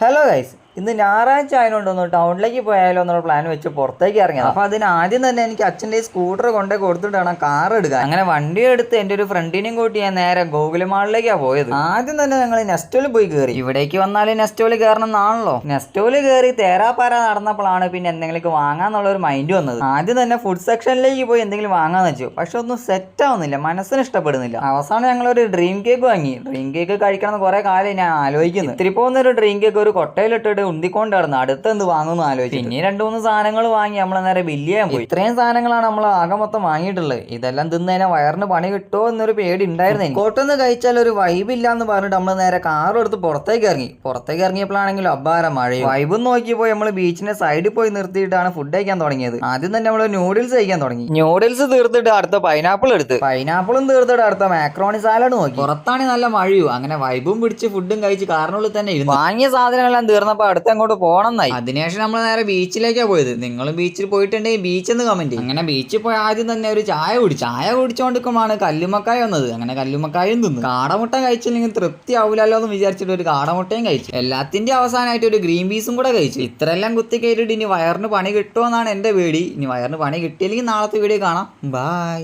Hello guys, ഇന്ന് ഞായറാഴ്ച ആയതുകൊണ്ടൊന്ന് ടൗണിലേക്ക് പോയാലോ എന്നുള്ള പ്ലാൻ വെച്ച് പുറത്തേക്ക് ഇറങ്ങിയത്. അപ്പോൾ അതിന് ആദ്യം തന്നെ എനിക്ക് അച്ഛൻ്റെ സ്കൂട്ടർ കൊണ്ടേ കൊടുത്തിട്ട് വേണം കാർ എടുക്കാൻ. അങ്ങനെ വണ്ടി എടുത്ത് എൻ്റെ ഒരു ഫ്രണ്ടിനെയും കൂട്ടി ഞാൻ നേരെ ഗോകുൽ മാളിലേക്കാണ് പോയത്. ആദ്യം തന്നെ ഞങ്ങൾ നെസ്റ്റോയിൽ പോയി കയറി. ഇവിടേക്ക് വന്നാൽ നെസ്റ്റോയിൽ കയറണം എന്നാണല്ലോ. നെസ്റ്റോയിൽ കയറി തേരാപ്പാര നടന്നപ്പോഴാണ് പിന്നെ എന്തെങ്കിലും വാങ്ങാന്നുള്ള ഒരു മൈൻഡ് വന്നത്. ആദ്യം തന്നെ ഫുഡ് സെക്ഷനിലേക്ക് പോയി എന്തെങ്കിലും വാങ്ങാന്ന് വെച്ചു. പക്ഷെ ഒന്നും സെറ്റ് ആവുന്നില്ല, മനസ്സിന് ഇഷ്ടപ്പെടുന്നില്ല. അവസാനം ഞങ്ങളൊരു ഡ്രീം കേക്ക് വാങ്ങി. ഡ്രീം കേക്ക് കഴിക്കണം എന്ന് കുറെ കാലം ഞാൻ ആലോചിക്കുന്നു. ഇത്തിരി പോകുന്ന ഒരു ഡ്രീം കേക്ക് ഒരു കൊട്ടയിലിട്ടിട്ട് ഉന്തിക്കൊണ്ട് നടന്നു അടുത്ത് എന്ത് വാങ്ങുന്നു ആലോചിച്ചു. പിന്നെ 2-3 സാധനങ്ങൾ വാങ്ങി നമ്മൾ നേരെ ബില്ല് ചെയ്യാൻ പോയി. ഇത്രയും സാധനങ്ങളാണ് നമ്മൾ ആകെ മൊത്തം വാങ്ങിയിട്ടുള്ളത്. ഇതെല്ലാം തിന്നതിനെ വയറിന് പണി കിട്ടുമോ എന്നൊരു പേടി ഉണ്ടായിരുന്നു. കോട്ടൊന്ന് കഴിച്ചാൽ ഒരു വൈബ് ഇല്ല എന്ന് പറഞ്ഞിട്ട് നമ്മൾ നേരെ കാറും എടുത്ത് പുറത്തേക്ക് ഇറങ്ങിയപ്പോഴാണെങ്കിലും അബ്ബാര മഴയും. വൈബും നോക്കിയപ്പോൾ നമ്മൾ ബീച്ചിന്റെ സൈഡിൽ പോയി നിർത്തിയിട്ടാണ് ഫുഡ് കഴിക്കാൻ തുടങ്ങിയത്. ആദ്യം തന്നെ നമ്മൾ നൂഡിൽസ് കഴിക്കാൻ തുടങ്ങി. നൂഡിൽസ് തീർത്തിട്ട് അടുത്ത പൈനാപ്പിൾ എടുത്ത്, പൈനാപ്പിളും തീർത്തിട്ട് അടുത്ത മാക്രോണി സാലഡ് നോക്കി. പുറത്താണെങ്കിൽ നല്ല മഴയും. അങ്ങനെ വൈബും പിടിച്ച് ഫുഡും കഴിച്ച് കാറിനുള്ളിൽ തന്നെ ഇരുന്നു. വാങ്ങിയ സാധനങ്ങളെല്ലാം തീർന്നപ്പോൾ അടുത്തങ്ങോട്ട് പോകണമെന്നായി. അതിനുശേഷം നമ്മൾ നേരെ ബീച്ചിലേക്കാണ് പോയത്. നിങ്ങളും ബീച്ചിൽ പോയിട്ടുണ്ടെങ്കിൽ ബീച്ച് എന്ന് കമന്റ്. അങ്ങനെ ബീച്ചിൽ പോയി ആദ്യം തന്നെ ഒരു ചായ കുടിച്ചുകൊണ്ടിരിക്കുമ്പോഴാണ് കല്ലുമ്മക്കായ വന്നത്. അങ്ങനെ കല്ലുമ്മക്കായും തിന്നു. കാടമുട്ട കഴിച്ചില്ലെങ്കിൽ തൃപ്തി ആവില്ലല്ലോ എന്ന് വിചാരിച്ചിട്ട് ഒരു കാടമുട്ടയും കഴിച്ചു. എല്ലാത്തിന്റെ അവസാനമായിട്ട് ഒരു ഗ്രീൻ പീസും കൂടെ കഴിച്ചു. ഇത്രയെല്ലാം കുത്തി കയറ്റിട്ട് ഇനി വയറിന് പണി കിട്ടുമോ എന്നാണ് എന്റെ പേടി. ഇനി വയറിന് പണി കിട്ടിയില്ലെങ്കിൽ നാളത്തെ വീഡിയോ കാണാം. ബൈ.